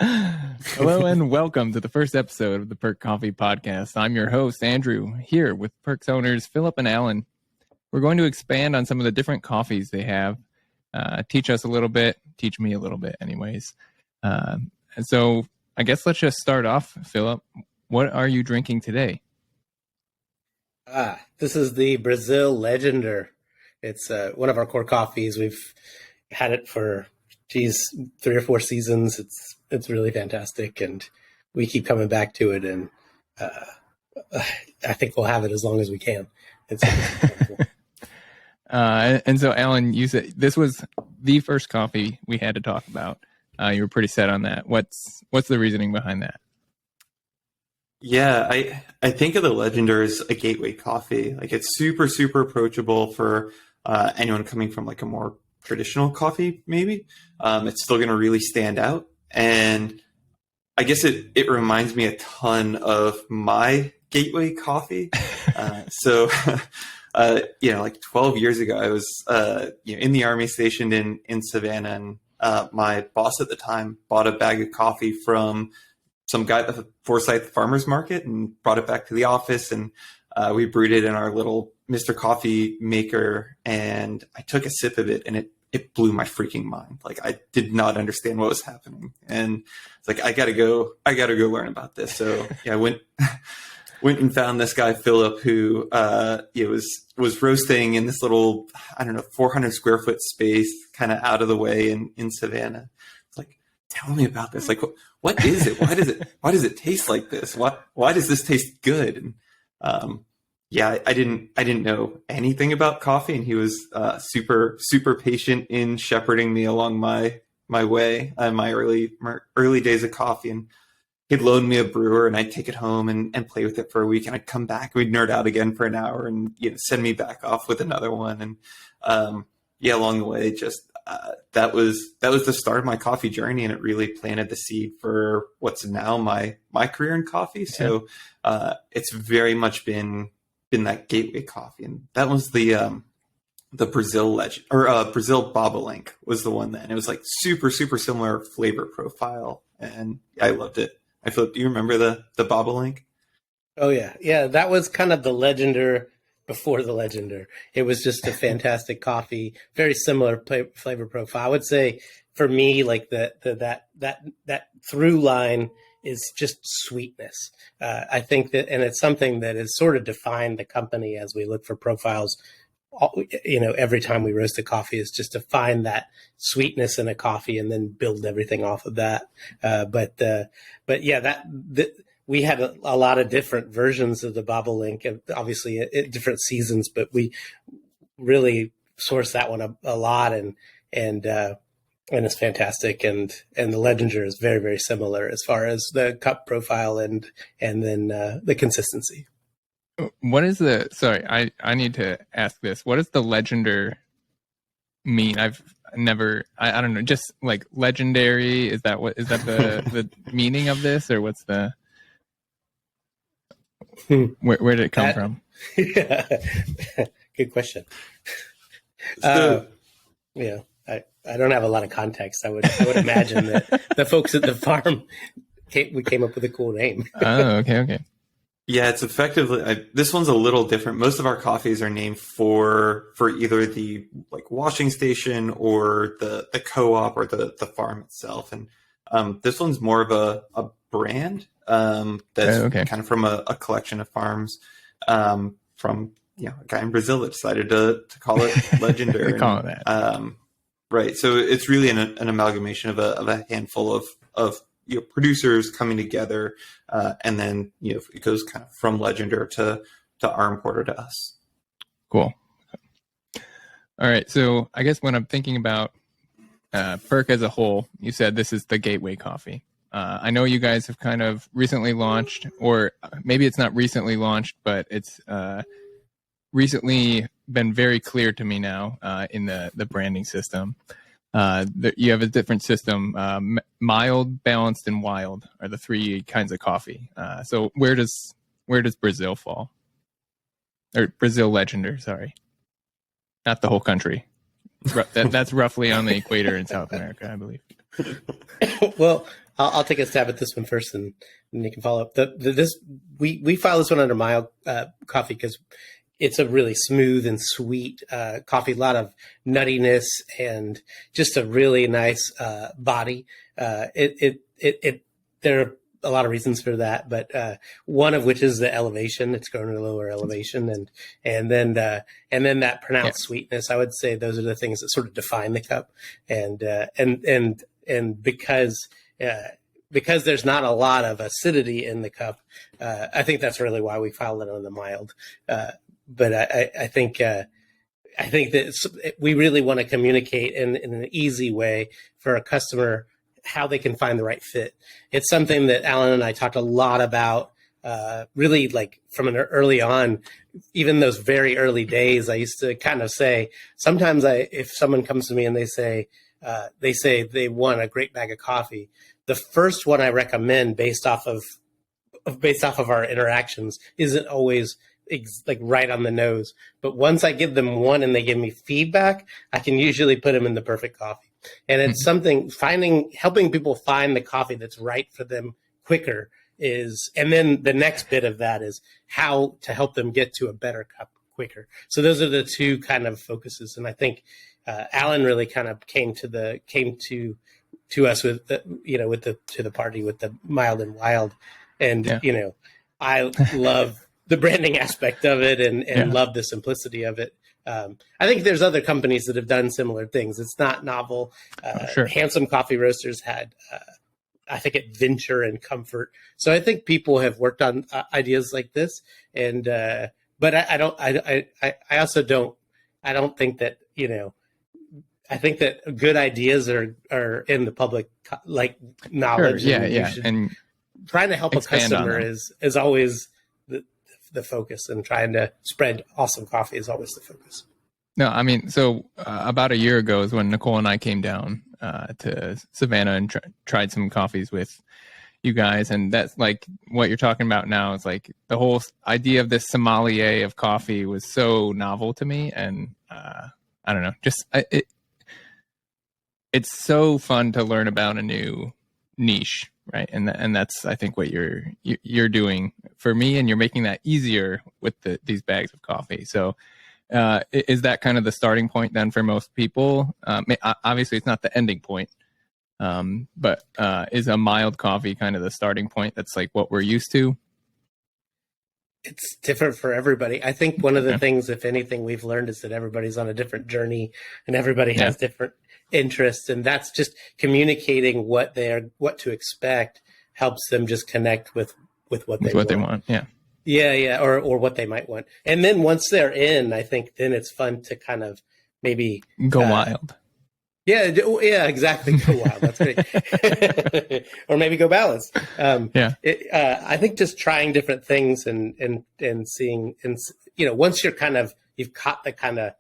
Hello and welcome to the first episode of the PERC Coffee Podcast. I'm your host, Andrew, here with PERC's owners, Philip and Alan. We're going to expand on some of the different coffees they have, teach us a little bit, teach me a little bit anyways. And so I guess let's just start off, Philip. What are you drinking today? This is the Brazil Legender. It's one of our core coffees. We've had it for 3 or 4 seasons. It's really fantastic, and we keep coming back to it. And I think we'll have it as long as we can. It's wonderful. And so, Alan, you said this was the first coffee we had to talk about. You were pretty set on that. What's the reasoning behind that? Yeah, I think of the Legender as a gateway coffee. Like, it's super, super approachable for anyone coming from like a more traditional coffee, maybe. It's still going to really stand out. And I guess it reminds me a ton of my gateway coffee. Like 12 years ago, I was in the Army stationed in Savannah, and my boss at the time bought a bag of coffee from some guy at the Forsyth Farmers Market and brought it back to the office, and we brewed it in our little Mr. Coffee maker, and I took a sip of it, and it blew my freaking mind. Like, I did not understand what was happening. And it's like, I gotta go learn about this. So yeah, I went and found this guy, Philip, who was roasting in this little, 400 square foot space, kind of out of the way in Savannah. It's like, tell me about this. Like, what is it? Why does it taste like this? Why does this taste good? And I didn't know anything about coffee, and he was super, super patient in shepherding me along my way, my early days of coffee. And he'd loan me a brewer, and I'd take it home and play with it for a week, and I'd come back, we'd nerd out again for an hour, and send me back off with another one. And along the way, just that was the start of my coffee journey, and it really planted the seed for what's now my career in coffee. So it's very much been that gateway coffee. And that was the Brazil Legend, or Brazil Bobolink was the one then. It was like super, super similar flavor profile, and I loved it. I feel, do you remember the Bobolink? Oh yeah. Yeah. That was kind of the Legender before the Legender. It was just a fantastic coffee, very similar flavor profile. I would say for me, like that through line is just sweetness. I think that, and it's something that has sort of defined the company as we look for profiles. Every time we roast a coffee, is just to find that sweetness in a coffee and then build everything off of that. We had a lot of different versions of the Bobolink, and obviously at different seasons, but we really sourced that one a lot, and it's fantastic. And the Legender is very, very similar as far as the cup profile and then the consistency. What is I need to ask this. What does the Legender mean? I don't know, just like legendary. Is that the meaning of this, or what's the, where did it come from? Yeah. Good question. I don't have a lot of context. I would imagine that the folks at the farm came up with a cool name. Oh, okay. Yeah, it's effectively, this one's a little different. Most of our coffees are named for either the like washing station or the co-op or the farm itself. And this one's more of a brand that's kind of from a collection of farms from a guy in Brazil that decided to call it Legender. Call it that. Right. So it's really an amalgamation of a handful of producers coming together, and then it goes kind of from Legender to our importer to us. Cool. All right. So I guess when I'm thinking about PERC as a whole, you said this is the gateway coffee. I know you guys have kind of recently launched, or maybe it's not recently launched, but it's recently been very clear to me now in the branding system. You have a different system. Mild, balanced, and wild are the 3 kinds of coffee. So where does Brazil fall? Or Brazil Legender, sorry. Not the whole country. That's roughly on the equator in South America, I believe. Well, I'll take a stab at this one first, and you can follow up. We file this one under mild coffee because it's a really smooth and sweet coffee. A lot of nuttiness and just a really nice body. There are a lot of reasons for that, but one of which is the elevation. It's grown at a lower elevation, and then that pronounced sweetness. I would say those are the things that sort of define the cup, and because there's not a lot of acidity in the cup, I think that's really why we filed it on the mild. But I think that we really want to communicate in an easy way for a customer how they can find the right fit. It's something that Alan and I talked a lot about, really like from an early on, even those very early days. I used to kind of say, sometimes if someone comes to me and they say they want a great bag of coffee, the first one I recommend based off of our interactions isn't always like right on the nose. But once I give them one and they give me feedback, I can usually put them in the perfect coffee. And it's something helping people find the coffee that's right for them quicker and then the next bit of that is how to help them get to a better cup quicker. So those are the two kind of focuses. And I think Alan really kind of came to us with the party with the mild and wild. And, I love the branding aspect of it and love the simplicity of it. I think there's other companies that have done similar things. It's not novel. Sure. Handsome Coffee Roasters had, I think, Adventure and Comfort. So I think people have worked on ideas like this. And but I don't think that I think that good ideas are in the public knowledge. Sure. Yeah. And trying to help a customer is always the focus, and trying to spread awesome coffee is always the focus. No, I mean, so about a year ago is when Nicole and I came down to Savannah and tried some coffees with you guys. And that's like what you're talking about now. Is like the whole idea of this sommelier of coffee was so novel to me. And I don't know, it's so fun to learn about a new niche. Right. And that's, I think, what you're doing for me, and you're making that easier with these bags of coffee. So is that kind of the starting point then for most people? Obviously it's not the ending point, but is a mild coffee kind of the starting point? That's like what we're used to. It's different for everybody. I think one of the things, if anything, we've learned is that everybody's on a different journey and everybody has different interests, and that's just communicating what to expect helps them just connect with what they want. Or what they might want. And then once they're in, I think then it's fun to kind of maybe go wild. Yeah, exactly. Go wild. That's great. Or maybe go balanced. I think just trying different things and seeing, and once you've caught the kind of,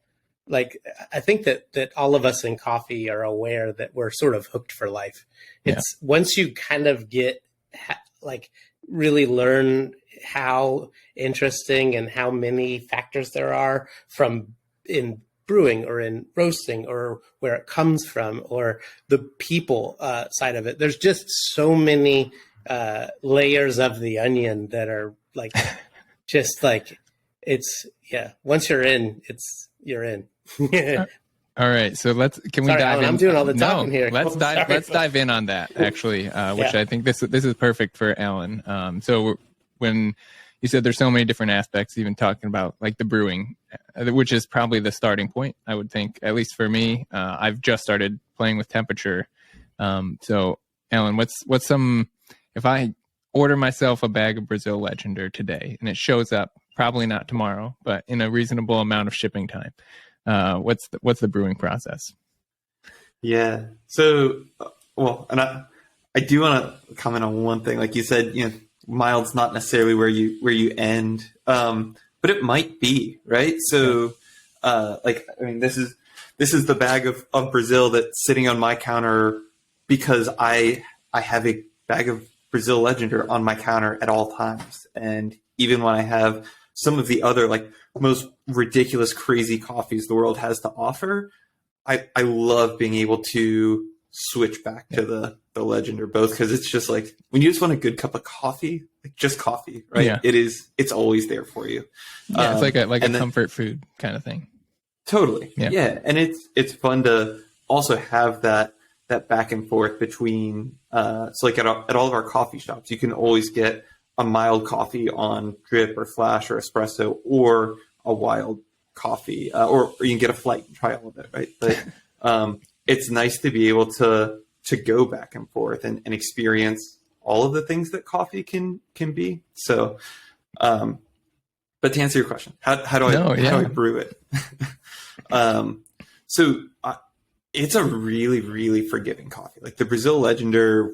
like, I think that all of us in coffee are aware that we're sort of hooked for life. It's once you kind of get really learn how interesting and how many factors there are from in brewing or in roasting or where it comes from or the people side of it. There's just so many layers of the onion that are like, just like once you're in, you're in. All right, so can we dive Alan, in? I'm doing all the talking here. Let's dive in on that actually, which I think this is perfect for Alan. So when you said there's so many different aspects, even talking about like the brewing, which is probably the starting point, I would think, at least for me. I've just started playing with temperature. So Alan, what's some, if I order myself a bag of Brazil Legender today and it shows up, probably not tomorrow, but in a reasonable amount of shipping time, what's the brewing process? Yeah. So, and I do want to comment on one thing. Like you said, mild's not necessarily where you end, but it might be, right? So, this is the bag of Brazil that's sitting on my counter because I have a bag of Brazil Legender on my counter at all times, and even when I have some of the other like most ridiculous, crazy coffees the world has to offer, I love being able to switch back to the Legend or both, because it's just like when you just want a good cup of coffee, like just coffee, right? Yeah. It's always there for you. Yeah, it's like a comfort food kind of thing. Totally. Yeah. And it's fun to also have that back and forth between so like at all of our coffee shops, you can always get a mild coffee on drip or flash or espresso, or a wild coffee, or you can get a flight and try all of it, right? But it's nice to be able to go back and forth and experience all of the things that coffee can be. So, but to answer your question, how do I brew it? So it's a really, really forgiving coffee. Like the Brazil Legender,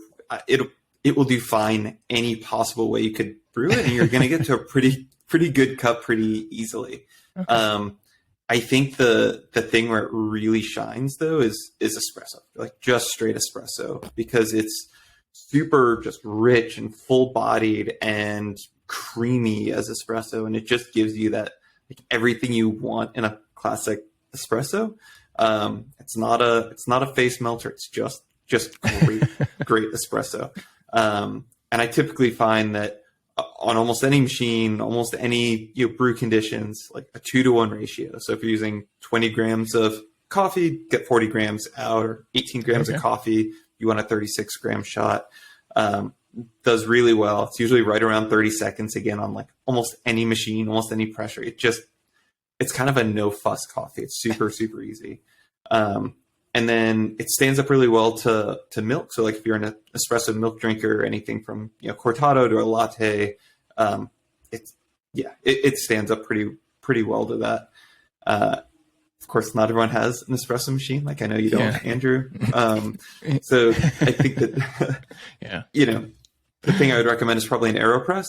it will do fine any possible way you could brew it, and you're going to get to a pretty good cup pretty easily. Okay. I think the thing where it really shines though is espresso, like just straight espresso, because it's super just rich and full bodied and creamy as espresso, and it just gives you that like everything you want in a classic espresso. It's not a face melter. It's just great espresso. And I typically find that on almost any machine, almost any brew conditions, like a 2-to-1 ratio. So if you're using 20 grams of coffee, get 40 grams out, or 18 grams of coffee, you want a 36 gram shot. Does really well. It's usually right around 30 seconds again on like almost any machine, almost any pressure. It's kind of a no fuss coffee. It's super, super easy. And then it stands up really well to milk. So like if you're an espresso milk drinker, anything from cortado to a latte, it stands up pretty well to that. Of course, not everyone has an espresso machine. Like I know you don't, Andrew. So I think that the thing I would recommend is probably an AeroPress,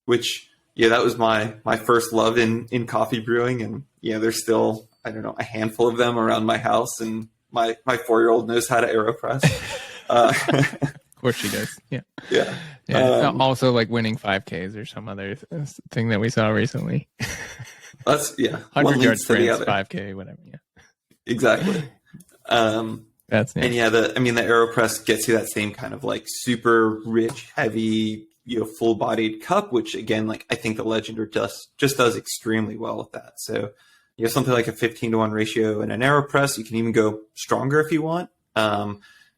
which that was my first love in coffee brewing, and there's still, I don't know, a handful of them around my house, and my 4-year-old knows how to AeroPress. Of course she does. Yeah. Also like winning 5Ks or some other thing that we saw recently. That's 100 yard sprints, 5K, whatever. Yeah. Exactly. That's neat. And the AeroPress gets you that same kind of like super rich, heavy, full bodied cup, which again, like I think the Legender just does extremely well with that. So you have something like a 15-to-1 ratio in an AeroPress. You can even go stronger if you want.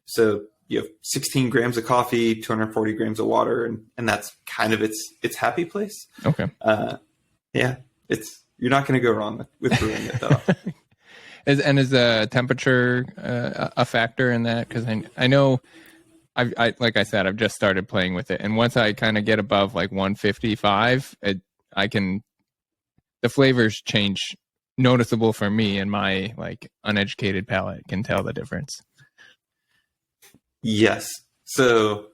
So you have 16 grams of coffee, 240 grams of water, and that's kind of its happy place. Okay. You're not going to go wrong with brewing it though. Is the temperature a factor in that? Because I know, I like I said, I've just started playing with it, and once I kind of get above like 155, the flavors change noticeable for me, and my like uneducated palate can tell the difference. Yes. So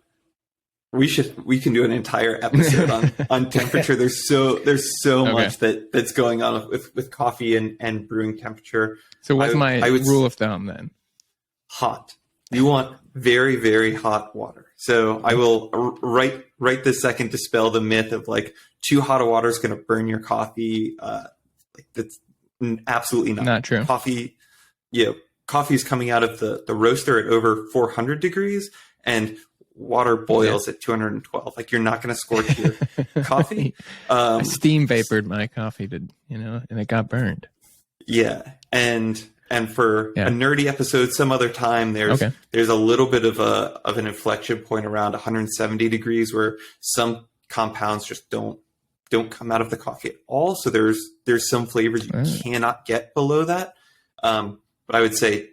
we can do an entire episode on temperature. There's so much that's going on with coffee and brewing temperature. So what's my rule of thumb then? Hot. You want very, very hot water. So I will right this second dispel the myth of like too hot of water is going to burn your coffee. That's absolutely not true. Coffee is coming out of the roaster at over 400 degrees, and water boils at 212. Like you're not going to scorch your coffee. I steam vapored my coffee, and it got burned. Yeah, and for a nerdy episode some other time, there's a little bit of an inflection point around 170 degrees where some compounds just don't come out of the coffee at all. So there's some flavors you cannot get below that. But I would say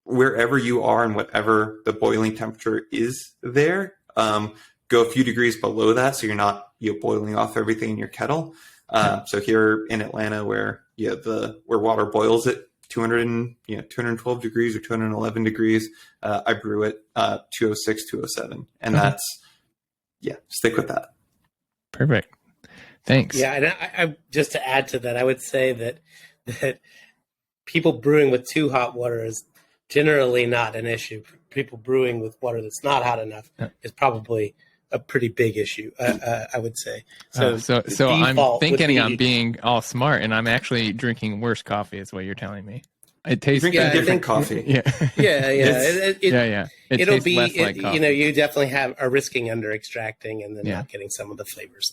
wherever you are and whatever the boiling temperature is there, go a few degrees below that so you're not boiling off everything in your kettle. So here in Atlanta, where where water boils at 212 degrees or 211 degrees, I brew it 206, 207, and that's stick with that. Perfect. Thanks. Yeah, and I just to add to that, I would say that people brewing with too hot water is generally not an issue. People brewing with water that's not hot enough is probably a pretty big issue, I would say. So I'm thinking I'm being all smart, and I'm actually drinking worse coffee is what you're telling me. It tastes Drinking Yeah, I different think- coffee. Yeah. Yeah, yeah. Yeah. It It'll tastes be, less like coffee. you definitely are risking under extracting and then Yeah. not getting some of the flavors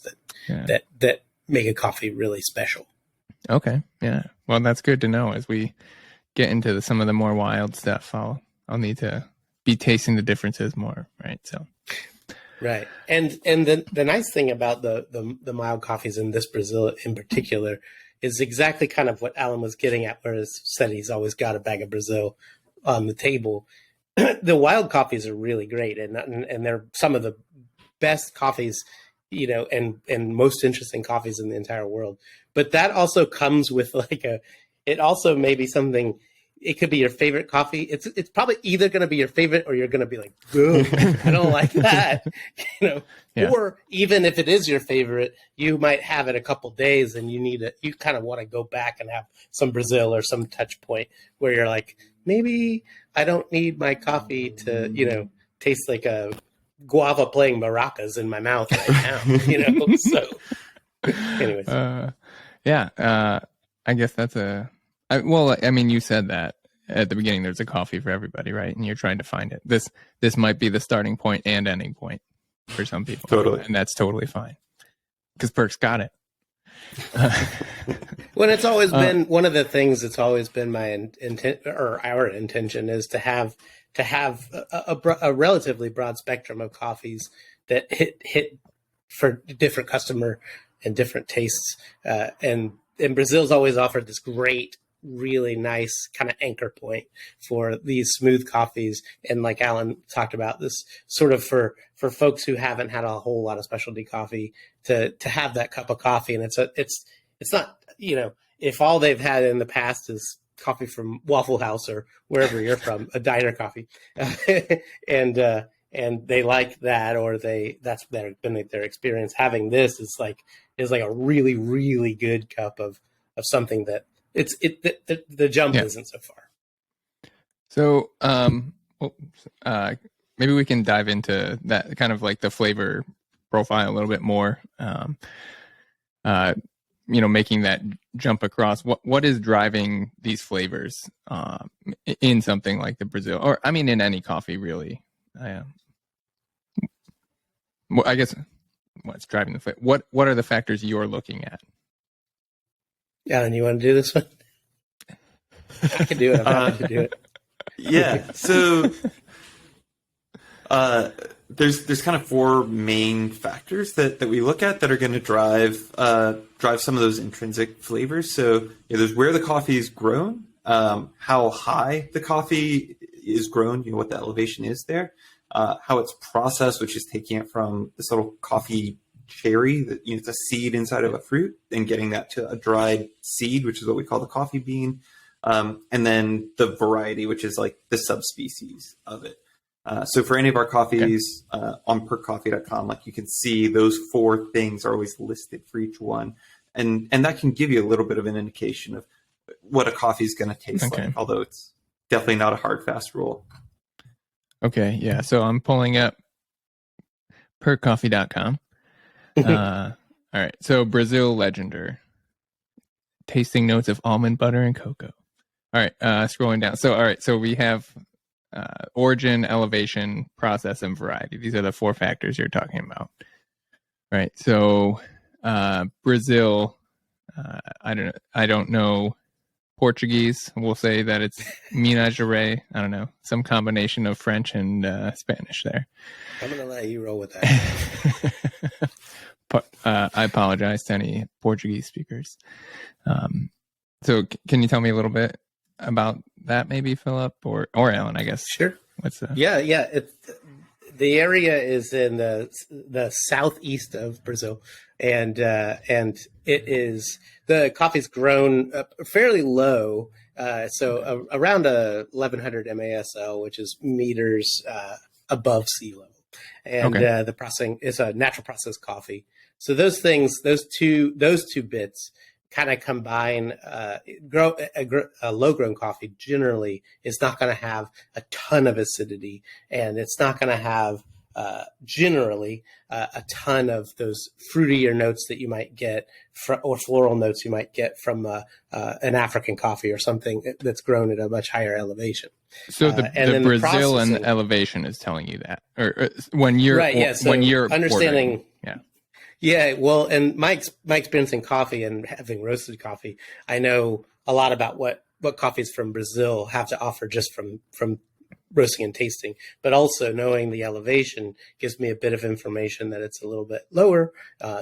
Yeah. that make a coffee really special. Okay. Yeah. Well, that's good to know. As we get into some of the more wild stuff, I'll need to be tasting the differences more. Right. So. Right. And the nice thing about the mild coffees in this Brazil in particular is exactly kind of what Alan was getting at, where he said he's always got a bag of Brazil on the table. The wild coffees are really great, and they're some of the best coffees, and most interesting coffees in the entire world. But that also comes with it also may be something. It could be your favorite coffee. It's probably either going to be your favorite or you're going to be like, "Ugh, I don't like that," Yeah. Or even if it is your favorite, you might have it a couple days and you kind of want to go back and have some Brazil or some touch point where you're like, maybe I don't need my coffee to, taste like a guava playing maracas in my mouth right now, So, anyways. Yeah. I guess that's you said that at the beginning. There's a coffee for everybody, right? And you're trying to find it. This might be the starting point and ending point for some people. Totally. And that's totally fine because PERC's got it. When it's always been one of the things that's always been my intent or our intention is to have a relatively broad spectrum of coffees that hit for different customer and different tastes. And Brazil's always offered this great, really nice kind of anchor point for these smooth coffees. And like Alan talked about, this sort of for folks who haven't had a whole lot of specialty coffee to have that cup of coffee. And it's not, if all they've had in the past is coffee from Waffle House or wherever you're from, a diner coffee, and they like that, or that's been their experience. Having this is like a really, really good cup of something that the jump isn't so far. So, maybe we can dive into that kind of like the flavor profile a little bit more. Making that jump across. What is driving these flavors in something like the Brazil, or in any coffee really? I guess what's driving the flavor? What are the factors you're looking at? Alan, you want to do this one? I can do it. I'm happy to do it. Yeah. So there's kind of four main factors that we look at that are going to drive some of those intrinsic flavors. So there's where the coffee is grown, how high the coffee is grown, what the elevation is there, how it's processed, which is taking it from this little coffee cherry that it's a seed inside of a fruit and getting that to a dried seed, which is what we call the coffee bean, and then the variety, which is like the subspecies of it. So for any of our coffees on perkcoffee.com, like you can see those four things are always listed for each one, and that can give you a little bit of an indication of what a coffee is going to taste like, although it's definitely not a hard fast rule. Okay, yeah. So I'm pulling up perkcoffee.com. All right. So Brazil Legender, tasting notes of almond butter and cocoa. All right. Scrolling down. So, all right. So we have origin, elevation, process, and variety. These are the four factors you're talking about. Right. So Brazil, I don't know Portuguese. We'll say that it's Minas Gerais. I don't know, some combination of French and Spanish there. I'm going to let you roll with that. I apologize to any Portuguese speakers. So can you tell me a little bit about that, maybe Philip or Alan, I guess? Sure. What's that? Yeah. The area is in the southeast of Brazil, and it is, the coffee's grown fairly low, so around 1100 MASL, which is meters above sea level, and the processing is a natural process coffee. So those things, those two bits kind of combine. A low-grown coffee generally is not going to have a ton of acidity, and it's not going to have generally a ton of those fruitier notes that you might get or floral notes you might get from an African coffee or something that's grown at a much higher elevation. So the Brazil and the elevation is telling you that, or when you're right, yeah. So when you're understanding, ordering. Yeah. Yeah, well, and my experience in coffee and having roasted coffee, I know a lot about what coffees from Brazil have to offer just from roasting and tasting, but also knowing the elevation gives me a bit of information that it's a little bit lower,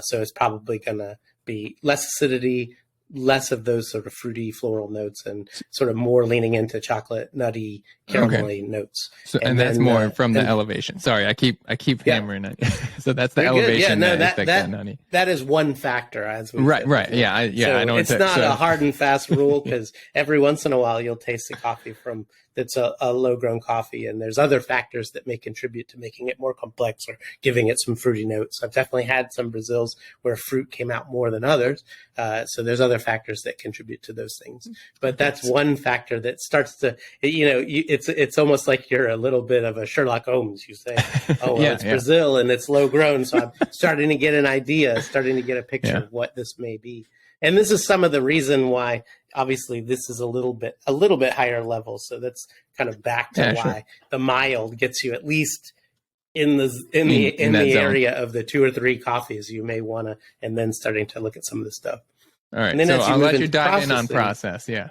so it's probably going to be less acidity, less of those sort of fruity floral notes, and sort of more leaning into chocolate, nutty, caramelly notes. So, and that's then, more from the elevation. Sorry, I keep hammering it. So that's the elevation. Yeah, no, that is one factor. As we said. Right. Yeah, I know. It's not a hard and fast rule, because every once in a while you'll taste a coffee that's a low grown coffee, and there's other factors that may contribute to making it more complex or giving it some fruity notes. I've definitely had some Brazils where fruit came out more than others. So there's other factors that contribute to those things, but that's one factor that starts to, it's almost like you're a little bit of a Sherlock Holmes. You say, oh, well, it's Brazil and it's low grown. So I'm starting to get an idea, starting to get a picture of what this may be. And this is some of the reason why, obviously, this is a little bit higher level. So that's kind of back to why the mild gets you at least in the area of the 2 or 3 coffees you may want to, and then starting to look at some of the stuff. All right, so I'll let you dive in on process. Yeah.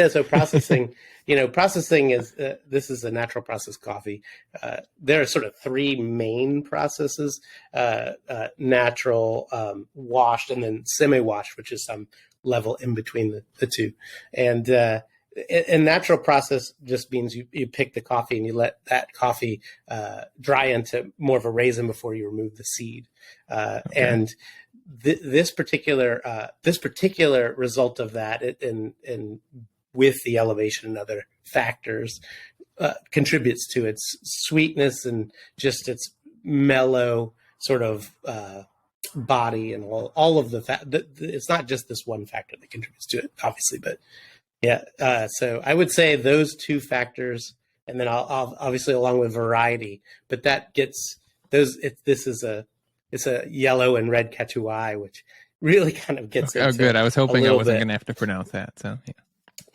So processing, processing is, this is a natural process coffee. There are sort of 3 main processes, natural, washed, and then semi-washed, which is some level in between the two. And natural process just means you pick the coffee and you let that coffee dry into more of a raisin before you remove the seed. And this particular result of that, and with the elevation and other factors, contributes to its sweetness and just its mellow sort of body, and all of the it's not just this one factor that contributes to it, obviously, but so I would say those 2 factors, and then I'll obviously along with variety, but that gets those. It's a yellow and red Catuai, which really kind of gets into. Oh, good. I was hoping I wasn't going to have to pronounce that. So yeah.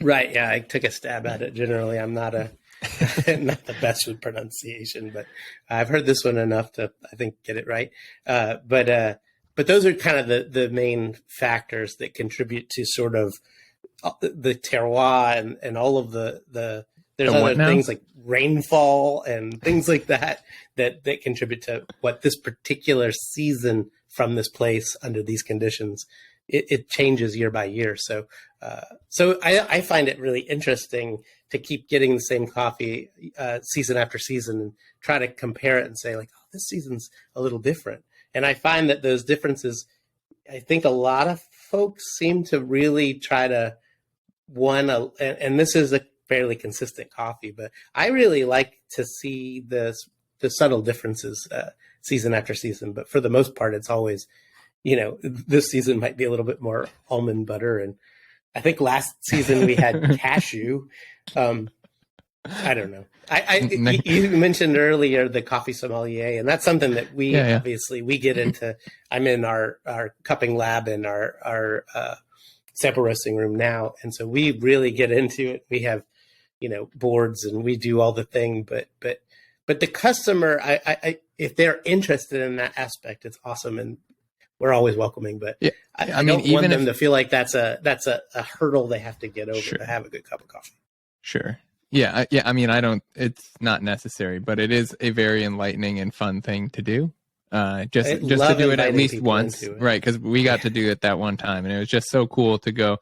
Right. Yeah, I took a stab at it. Generally, I'm not not the best with pronunciation, but I've heard this one enough to, I think, get it right. But those are kind of the main factors that contribute to sort of the terroir and all of the there's other things like rainfall and things like that contribute to what this particular season from this place under these conditions. It changes year by year. So I find it really interesting to keep getting the same coffee season after season and try to compare it and say, like, oh, this season's a little different. And I find that those differences, I think a lot of folks seem to really try to and this is a fairly consistent coffee, but I really like to see the subtle differences season after season. But for the most part, it's always, this season might be a little bit more almond butter. And I think last season we had cashew. I don't know. You mentioned earlier the coffee sommelier, and that's something that we obviously we get into. I'm in our cupping lab in our sample roasting room now, and so we really get into it. We have boards, and we do all the thing, but the customer, I if they're interested in that aspect, it's awesome, and we're always welcoming. But I mean, don't want them to feel like that's a hurdle they have to get over to have a good cup of coffee. Sure. Yeah. I mean, it's not necessary, but it is a very enlightening and fun thing to do. Just to do it at least once, right? Because we got to do it that one time, and it was just so cool to go.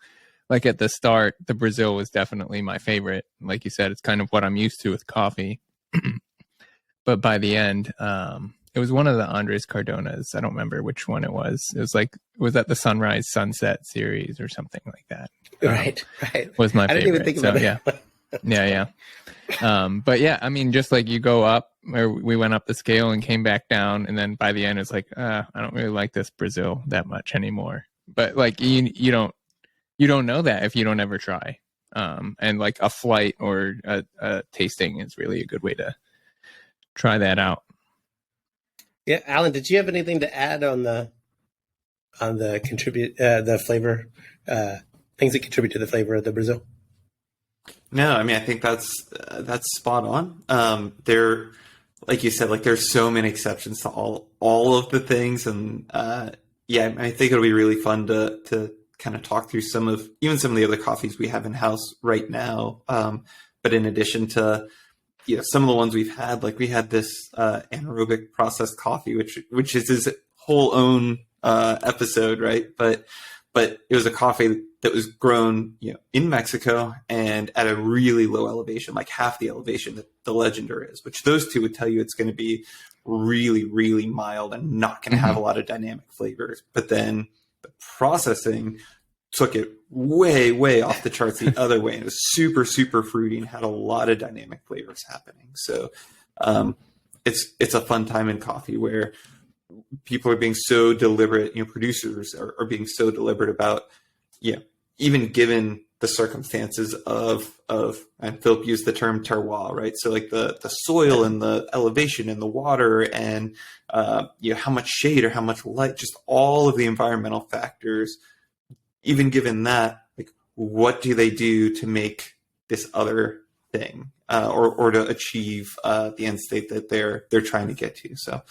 Like at the start, the Brazil was definitely my favorite. Like you said, it's kind of what I'm used to with coffee. But by the end, it was one of the Andres Cardonas. I don't remember which one it was. It was at the Sunrise Sunset series or something like that. Right. Was my favorite. I didn't even think about it. Yeah. But yeah, I mean, just like you go up, or we went up the scale and came back down, and then by the end, it's like, I don't really like this Brazil that much anymore. But like you don't know that if you don't ever try. And like a flight or a tasting is really a good way to try that out. Yeah, Alan, did you have anything to add on the contribute the flavor things that contribute to the flavor of the Brazil? No, I mean, I think that's spot on. There, like you said, like there's so many exceptions to all of the things, and yeah, I think it'll be really fun to kind of talk through some of the other coffees we have in house right now. But in addition to some of the ones we've had, like we had this anaerobic processed coffee, which is his whole own episode, right? But it was a coffee that was grown, in Mexico and at a really low elevation, like half the elevation that the Legender is, which those two would tell you it's going to be really, really mild and not going to have a lot of dynamic flavors. But then the processing took it way, way off the charts the other way. And it was super, super fruity and had a lot of dynamic flavors happening. So it's a fun time in coffee where people are being so deliberate, producers are being so deliberate about, even given the circumstances of, and Philip used the term terroir, right? So like the soil and the elevation and the water and, how much shade or how much light, just all of the environmental factors, even given that, like, what do they do to make this other thing, or to achieve, the end state that they're trying to get to? So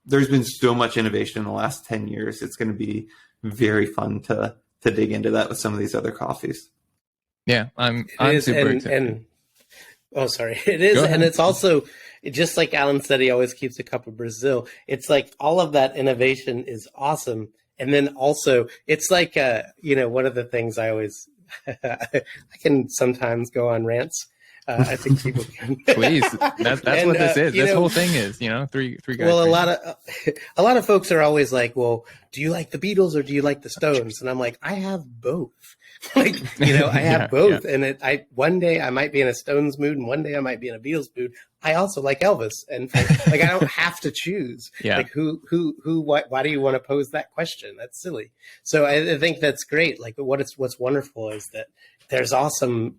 there's been so much innovation in the last 10 years. It's going to be very fun to dig into that with some of these other coffees. Yeah, I'm super excited. Oh, sorry. It is. And it's also, just like Alan said, he always keeps a cup of Brazil. It's like all of that innovation is awesome. And then also it's like, one of the things I always, I can sometimes go on rants. I think people can. Please, that's what this is. This whole thing is, three guys. Well, a lot of folks are always like, "Well, do you like the Beatles or do you like the Stones?" And I'm like, I have both. I have both. Yeah. And one day I might be in a Stones mood, and one day I might be in a Beatles mood. I also like Elvis, and I don't have to choose. Yeah. Like why do you want to pose that question? That's silly. So I think that's great. Like what's wonderful is that there's awesome,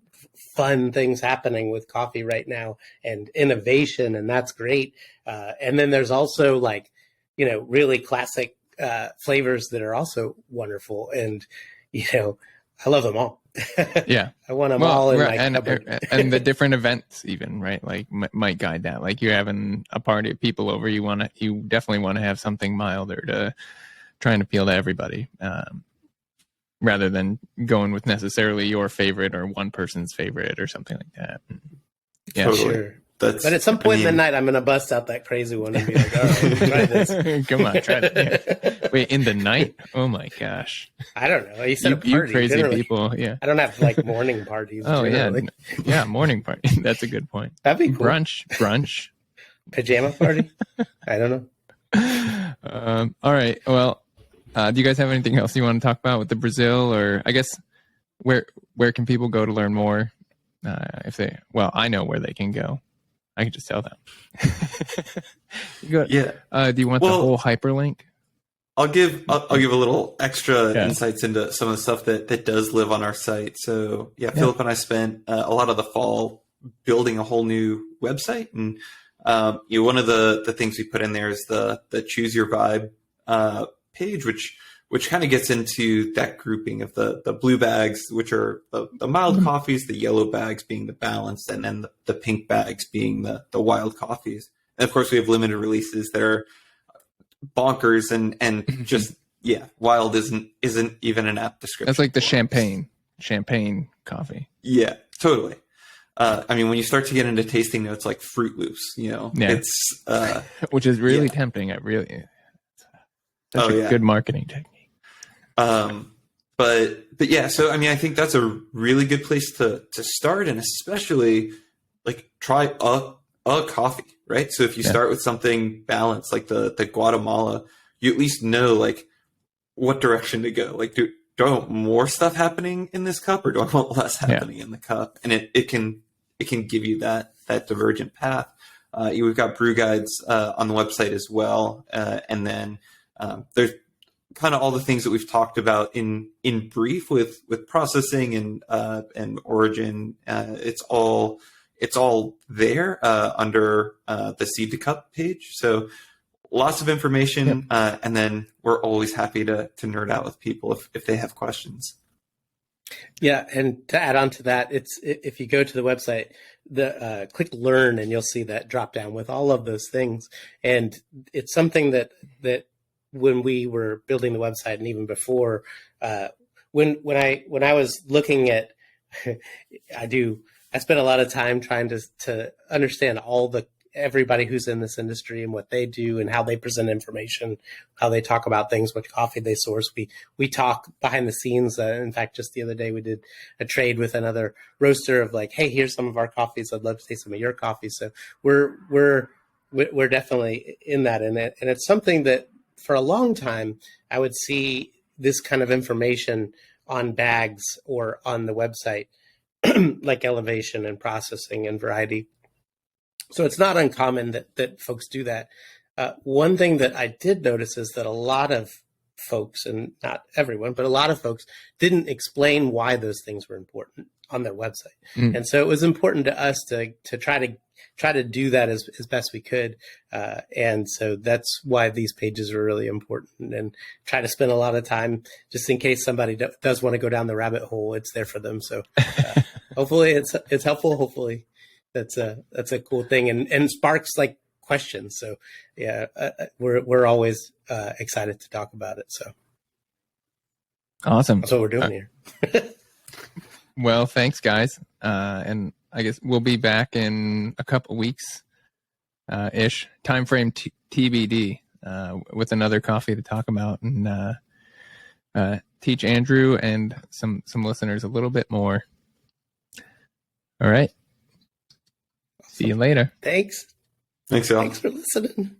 fun things happening with coffee right now and innovation, and that's great. And then there's also really classic flavors that are also wonderful, and I love them all. Yeah, I want them all in my cupboard. And the different events, even, right? Like might guide that. Like you're having a party of people over, you definitely want to have something milder to try and appeal to everybody. Rather than going with necessarily your favorite or one person's favorite or something like that. Yeah, totally. Sure. But at some point in the night, I'm going to bust out that crazy one and be like, all right, try this. Come on, try it. Yeah. Wait, in the night? Oh my gosh. I don't know. You said a party. You crazy generally. People, yeah. I don't have morning parties. Oh, generally. Yeah, morning party. That's a good point. That'd be cool. Brunch. Pajama party? I don't know. All right, well, do you guys have anything else you want to talk about with the Brazil, or I guess where can people go to learn more? I know where they can go. I can just tell them. Yeah. Do you want the whole hyperlink? I'll give a little extra insights into some of the stuff that does live on our site. So Philip and I spent a lot of the fall building a whole new website, and one of the things we put in there is the Choose Your Vibe page, which kind of gets into that grouping of the blue bags, which are the mild coffees, the yellow bags being the balanced, and then the pink bags being the wild coffees. And of course, we have limited releases that are bonkers and just wild isn't even an apt description. That's like the champagne coffee. Yeah, totally. I mean, when you start to get into tasting notes like Fruit Loops, it's which is really tempting. Such a good marketing technique. But yeah, so I mean, I think that's a really good place to start, and especially try a coffee, right? So if you start with something balanced like the Guatemala, you at least know what direction to go. Do I want more stuff happening in this cup, or do I want less happening in the cup? And it can give you that divergent path. We've got brew guides on the website as well, and then there's kind of all the things that we've talked about in brief with processing and origin. It's all it's all there under the Seed to Cup page. So lots of information, and then we're always happy to nerd out with people if they have questions. Yeah, and to add on to that, it's if you go to the website, the click Learn, and you'll see that drop down with all of those things. And it's something that when we were building the website, and even before, when I was looking at, I spent a lot of time trying to understand everybody who's in this industry and what they do and how they present information, how they talk about things, what coffee they source. We talk behind the scenes. In fact, just the other day, we did a trade with another roaster of like, hey, here's some of our coffees. I'd love to taste some of your coffee. So we're definitely in that. And it's something that for a long time, I would see this kind of information on bags or on the website, like elevation and processing and variety. So it's not uncommon that folks do that. One thing that I did notice is that a lot of folks, and not everyone, but a lot of folks didn't explain why those things were important on their website. And so it was important to us to try to do that as best we could. And so that's why these pages are really important, and try to spend a lot of time just in case somebody does want to go down the rabbit hole, it's there for them. So hopefully it's helpful. Hopefully that's a cool thing, and sparks like questions. So yeah, we're always excited to talk about it. So awesome. That's what we're doing here. Well, thanks guys. And I guess we'll be back in a couple weeks ish, time frame TBD, with another coffee to talk about and teach Andrew and some listeners a little bit more. All right. See you later. Thanks. Thanks, Al. Thanks for listening.